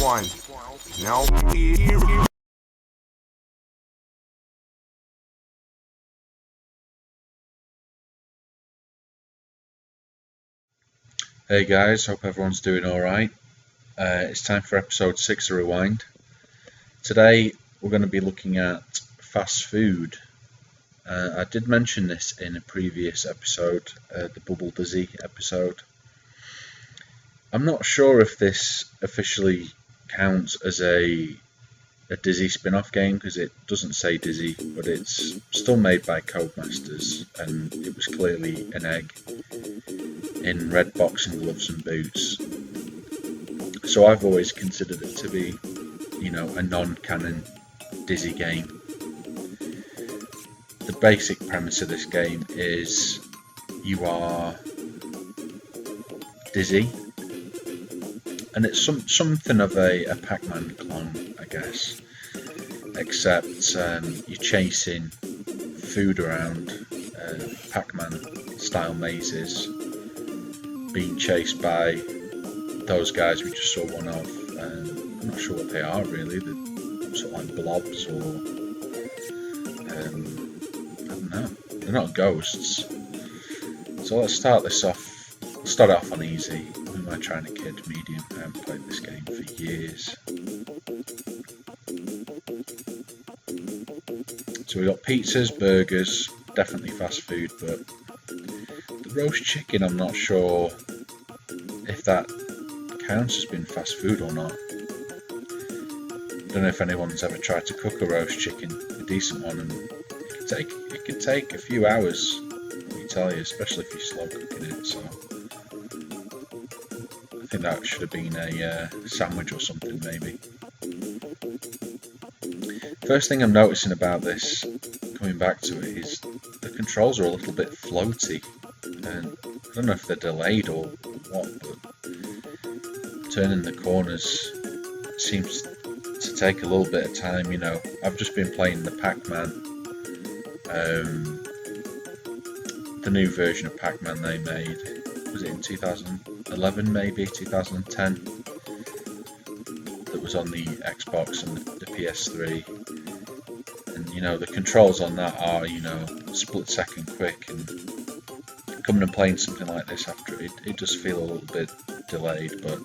Rewind. Now. Hey guys, hope everyone's doing alright. It's time for episode 6 of Rewind. Today we're going to be looking at fast food. I did mention this in a previous episode, the Bubble Dizzy episode. I'm not sure if this officially counts as a Dizzy spin-off game because it doesn't say Dizzy, but it's still made by Codemasters and it was clearly an egg in red boxing gloves and boots. So I've always considered it to be, a non-canon Dizzy game. The basic premise of this game is you are Dizzy, and it's something of a Pac-Man clone, I guess, except you're chasing food around Pac-Man style mazes, being chased by those guys we just saw one of. I'm not sure what they are really. They're sort of like blobs or I don't know. They're not ghosts. So let's start this off. Start off on easy. Who am I trying to kid? Medium. I haven't played this game for years. So we got pizzas, burgers, definitely fast food, but the roast chicken, I'm not sure if that counts as being fast food or not. I don't know if anyone's ever tried to cook a roast chicken, a decent one, and it can take a few hours, let me tell you, especially if you're slow cooking it. So I think that should have been a sandwich or something maybe. First thing I'm noticing about this, coming back to it, is the controls are a little bit floaty, and I don't know if they're delayed or what, but turning the corners seems to take a little bit of time. I've just been playing the Pac-Man, the new version of Pac-Man they made. Was it in 2011 maybe, 2010? That was on the Xbox and the PS3. And the controls on that are, split second quick, and coming and playing something like this after it does feel a little bit delayed, but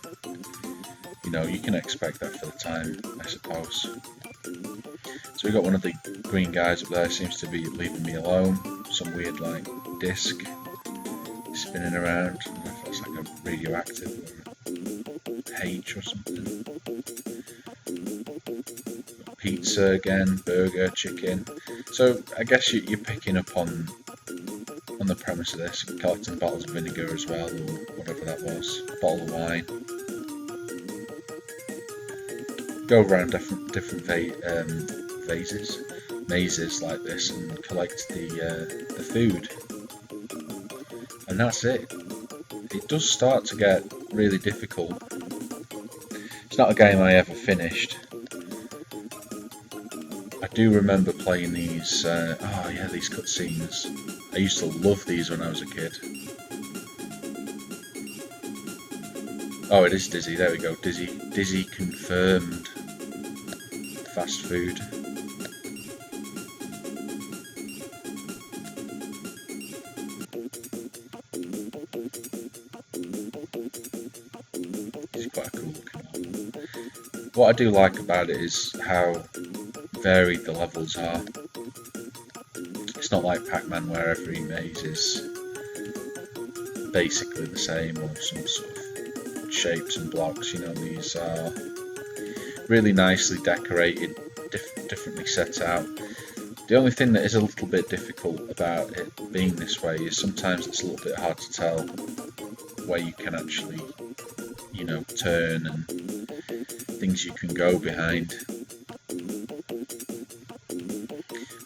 you can expect that for the time, I suppose. So we got one of the green guys up there, seems to be leaving me alone. Some weird disc spinning around. I don't know if that's like a radioactive or H or something. Pizza again, burger, chicken. So I guess you're picking up on the premise of this, collecting bottles of vinegar as well, or whatever that was, a bottle of wine. Go around different mazes like this and collect the food, and that's it. It does start to get really difficult. It's not a game I ever finished. I do remember playing these. These cutscenes. I used to love these when I was a kid. Oh, it is Dizzy. There we go. Dizzy confirmed. Fast food. It's quite a cool looking one. What I do like about it is how varied the levels are. It's not like Pac-Man where every maze is basically the same or some sort of shapes and blocks. These are really nicely decorated, differently set out. The only thing that is a little bit difficult about it being this way is sometimes it's a little bit hard to tell where you can actually, turn and things you can go behind.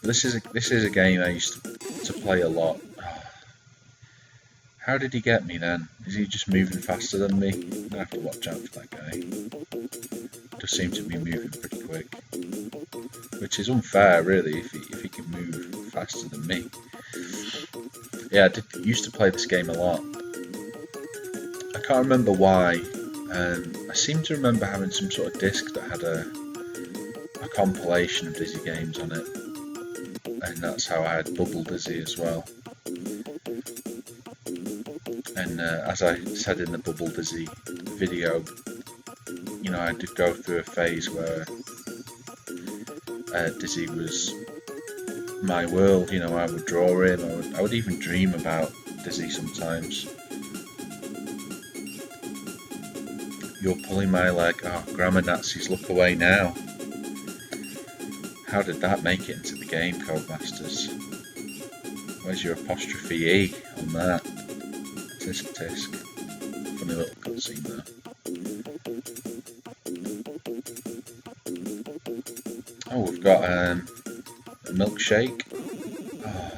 This is a game I used to play a lot. How did he get me then? Is he just moving faster than me? I'm gonna have to watch out for that guy. Does seem to be moving pretty quick, which is unfair really if he can move faster than me. Yeah, I used to play this game a lot. I can't remember why I seem to remember having some sort of disc that had a compilation of Dizzy games on it, and that's how I had Bubble Dizzy as well. And as I said in the Bubble Dizzy video, you know, I did go through a phase where Dizzy was my world. You know, I would draw him, I would even dream about Dizzy sometimes. You're pulling my leg. Oh, grammar Nazis, look away now. How did that make it into the game, Codemasters? Where's your apostrophe E on that? Tisk tisk. Funny little cutscene there. Oh, we've got a milkshake. Oh,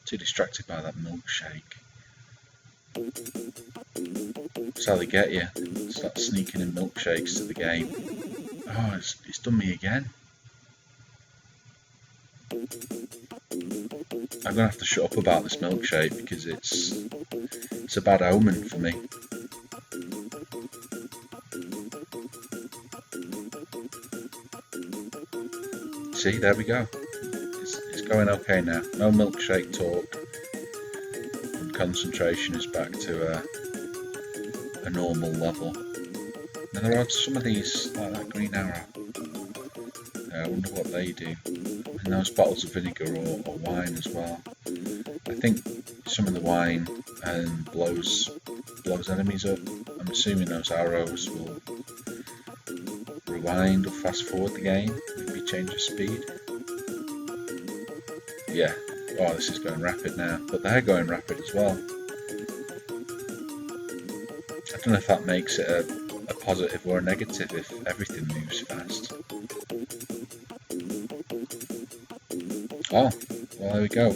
too distracted by that milkshake. That's how they get you. Start sneaking in milkshakes to the game. Oh, it's done me again. I'm gonna have to shut up about this milkshake because it's a bad omen for me. See, there we go. It's going okay now. No milkshake talk. And concentration is back to a normal level. Now there are some of these, like that green arrow. I wonder what they do. And those bottles of vinegar or wine as well. I think some of the wine blows enemies up. I'm assuming those arrows will rewind or fast forward the game, maybe change the speed. Yeah, oh, this is going rapid now, but they're going rapid as well. I don't know if that makes it a positive or a negative if everything moves fast. Oh, well, there we go.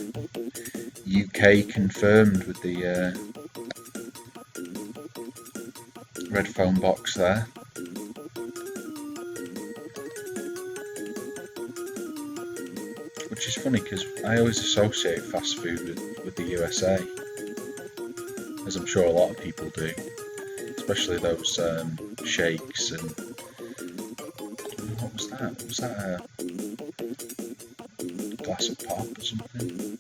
UK confirmed with the red phone box there. Which is funny because I always associate fast food with the USA, as I'm sure a lot of people do, especially those shakes and what was that? Was that a glass of pop or something?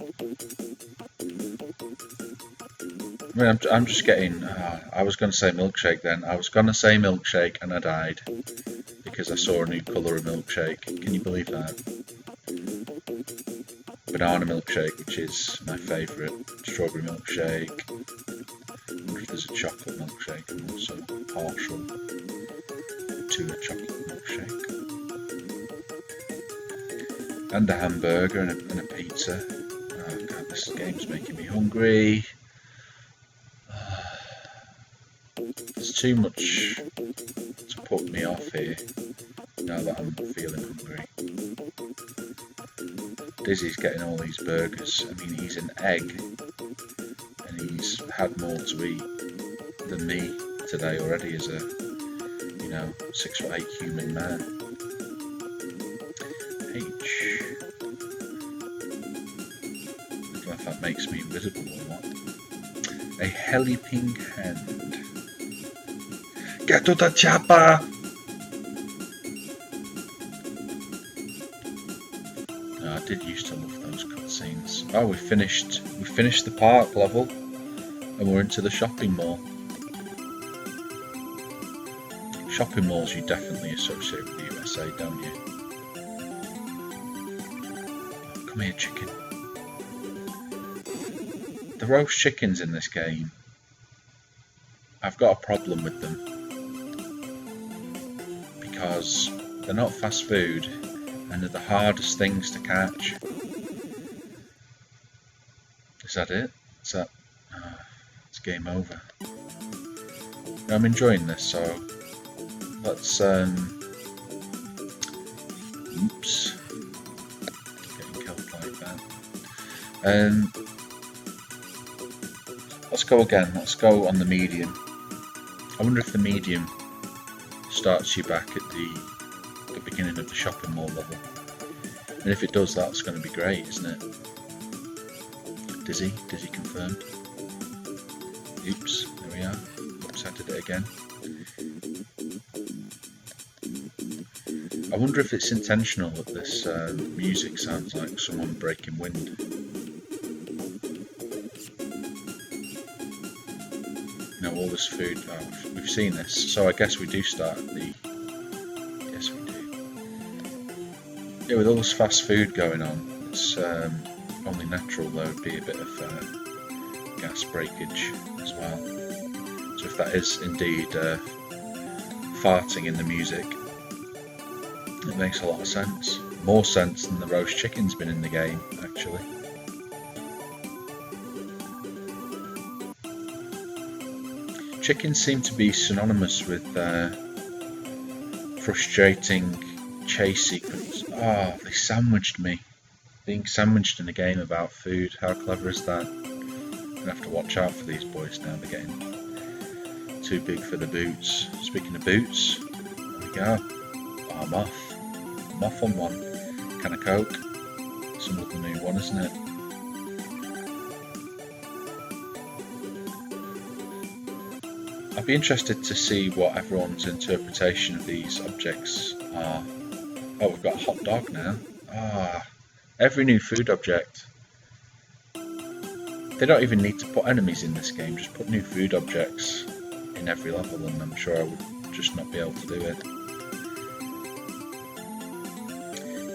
I mean, I'm just getting. I was going to say milkshake then. I was going to say milkshake and I died because I saw a new colour of milkshake. Can you believe that? Banana milkshake, which is my favourite. Strawberry milkshake. I wonder if there's a chocolate milkshake. I'm also partial to a chocolate milkshake. And a hamburger and a pizza. Oh god, this game's making me hungry. There's too much to put me off here now that I'm feeling hungry. Dizzy's getting all these burgers. I mean, he's an egg and he's had more to eat than me today already as a, 6'8" human man. H. I don't know if that makes me invisible or what. A helping hand. Get to the chopper! I did used to love those cutscenes. Oh, we finished the park level and we're into the shopping mall. Shopping malls you definitely associate with the USA, don't you? Come here, chicken. The roast chickens in this game, I've got a problem with them because they're not fast food and they're the hardest things to catch. Is that it? Is that... it's game over. I'm enjoying this, so let's oops, getting killed like that. Let's go again. Let's go on the medium. I wonder if the medium starts you back at the beginning of the shopping mall level. And if it does, that's going to be great, isn't it? Dizzy confirmed. Oops, there we are. Oops, I did it again. I wonder if it's intentional that this music sounds like someone breaking wind. You know, all this food. Oh, we've seen this, so I guess we do start at the. Yes, we do. Yeah, with all this fast food going on, it's only natural there would be a bit of gas breakage as well. So if that is indeed farting in the music, it makes a lot of sense. More sense than the roast chicken's been in the game, actually. Chickens seem to be synonymous with frustrating chase sequence. Oh, they sandwiched me. Being sandwiched in a game about food. How clever is that? I'm gonna have to watch out for these boys now. They're getting too big for the boots. Speaking of boots, there we go. Oh, moth. Moth on one. Can of Coke. Some of the new one, isn't it? I'd be interested to see what everyone's interpretation of these objects are. Oh, we've got a hot dog now. Ah, every new food object. They don't even need to put enemies in this game, just put new food objects in every level and I'm sure I would just not be able to do it.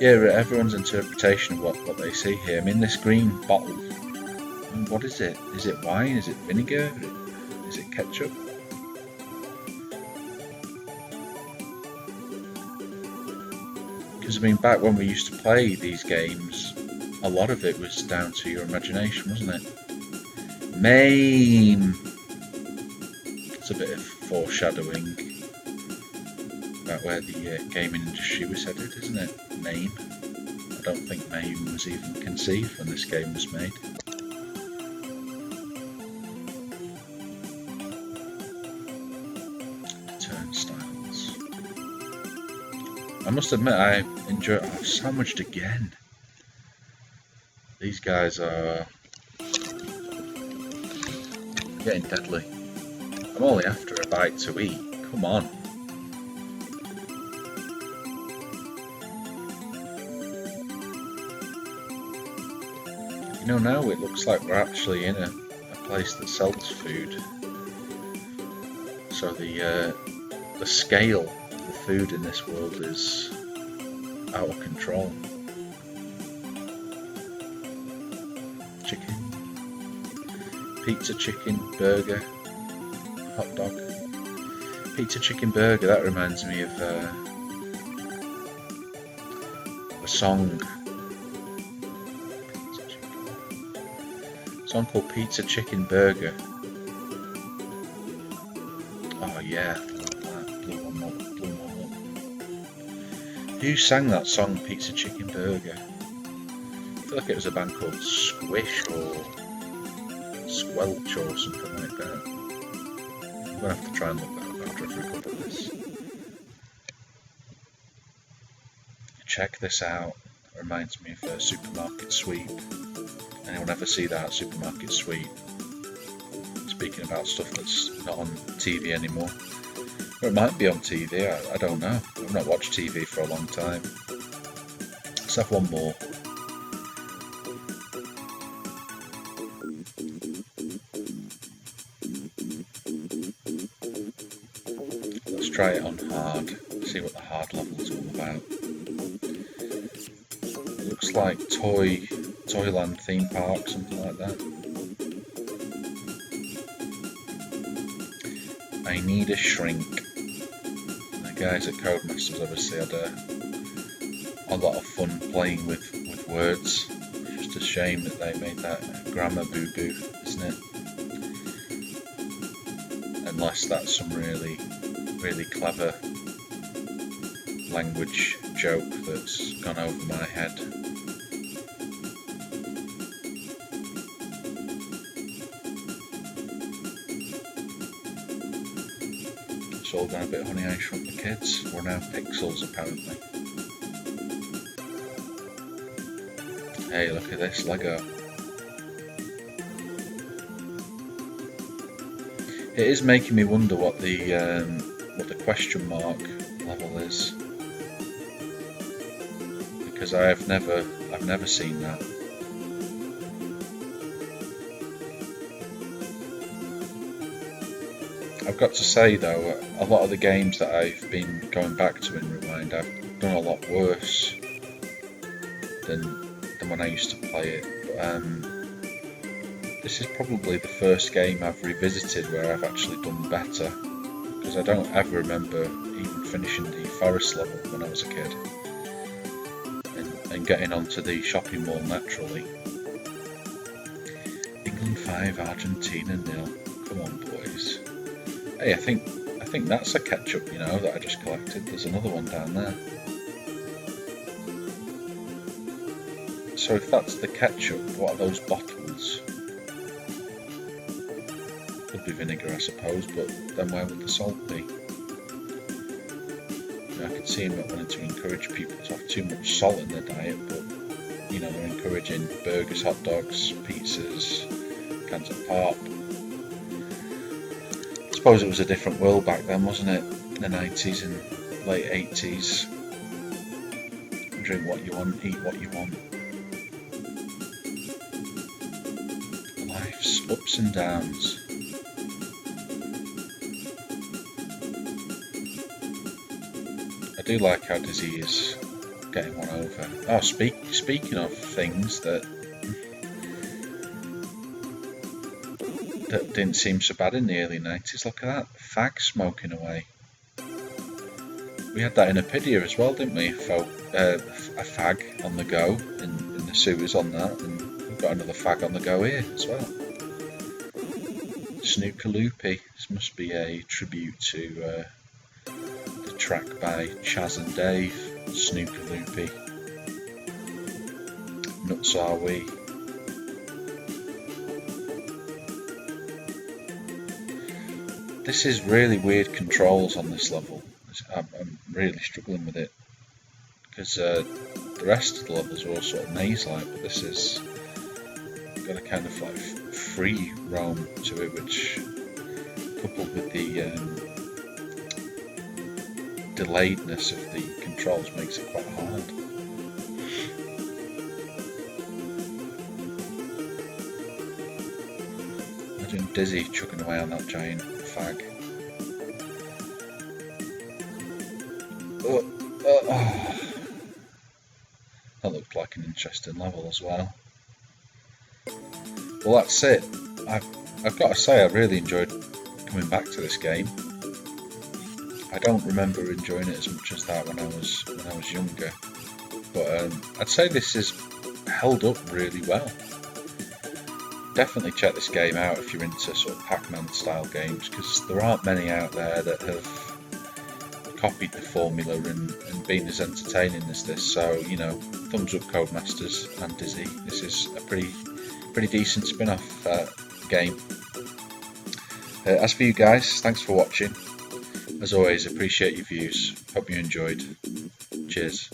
Yeah, everyone's interpretation of what they see here. I mean, this green bottle, what is it? Is it wine? Is it vinegar? Is it ketchup? Because I mean, back when we used to play these games, a lot of it was down to your imagination, wasn't it? Mame! It's a bit of foreshadowing about where the gaming industry was headed, isn't it? Mame. I don't think Mame was even conceived when this game was made. Turnstiles. I must admit, I enjoy it. Oh, sandwiched again. These guys are getting deadly. I'm only after a bite to eat. Come on. You know, now it looks like we're actually in a place that sells food. So the scale of the food in this world is out of control. Chicken, pizza, chicken, burger, hot dog. Pizza, chicken, burger. That reminds me of a song. A song called Pizza, Chicken, Burger. Oh yeah, that blew one up. Who sang that song, Pizza, Chicken, Burger? I feel like it was a band called Squish or Squelch or something like that. I'm gonna have to try and look that up after I look at this. Check this out. It reminds me of a Supermarket Sweep. Anyone ever see that Supermarket Sweep? Speaking about stuff that's not on TV anymore. Or it might be on TV, I don't know. I've not watched TV for a long time. Let's have one more. Let's try it on hard, see what the hard level's all about. It looks like Toyland theme park, something like that. I need a shrink. The guys at Codemasters obviously had a lot of fun playing with words. It's just a shame that they made that grammar boo-boo, isn't it? Unless that's some really clever language joke that's gone over my head. It's all gone a bit Honey I Shrunk the Kids. We're now pixels apparently. Hey, look at this Lego. It is making me wonder what the question mark level is, because I've never seen that. I've got to say though, a lot of the games that I've been going back to in Rewind, I've done a lot worse than when I used to play it. But, this is probably the first game I've revisited where I've actually done better, because I don't ever remember even finishing the forest level when I was a kid and getting onto the shopping mall naturally. England 5, Argentina 0. Come on, boys. Hey, I think that's a ketchup, you know, that I just collected. There's another one down there. So if that's the ketchup, what are those bottles? Could be vinegar, I suppose, but then where would the salt be? I could see him not wanting to encourage people to have too much salt in their diet, but you know, they're encouraging burgers, hot dogs, pizzas, cans of pop. I suppose it was a different world back then, wasn't it? The 90s and late 80s. Drink what you want, eat what you want. Life's ups and downs. I do like how Dizzy is getting one over. Oh, speaking of things that didn't seem so bad in the early 90s, look at that, fag smoking away. We had that in Apidia as well, didn't we? A fag on the go in the sewers on that, and we've got another fag on the go here as well. Snooker Loopy. This must be a tribute to the track by Chaz and Dave. Snooker Loopy. Nuts Are We. This is really weird controls on this level. I'm really struggling with it, because the rest of the levels are all sort of maze-like, but this is got a kind of like free roam to it, which, coupled with the delayedness of the controls, makes it quite hard. Imagine Dizzy chugging away on that giant fag. That looked like an interesting level as well. Well, that's it. I've got to say, I really enjoyed coming back to this game. I don't remember enjoying it as much as that when I was younger, but I'd say this is held up really well. Definitely check this game out if you're into sort of Pac-Man style games, because there aren't many out there that have copied the formula and been as entertaining as this. So, you know, thumbs up Codemasters and Dizzy. This is a pretty decent spin-off game. As for you guys, thanks for watching. As always, appreciate your views. Hope you enjoyed. Cheers.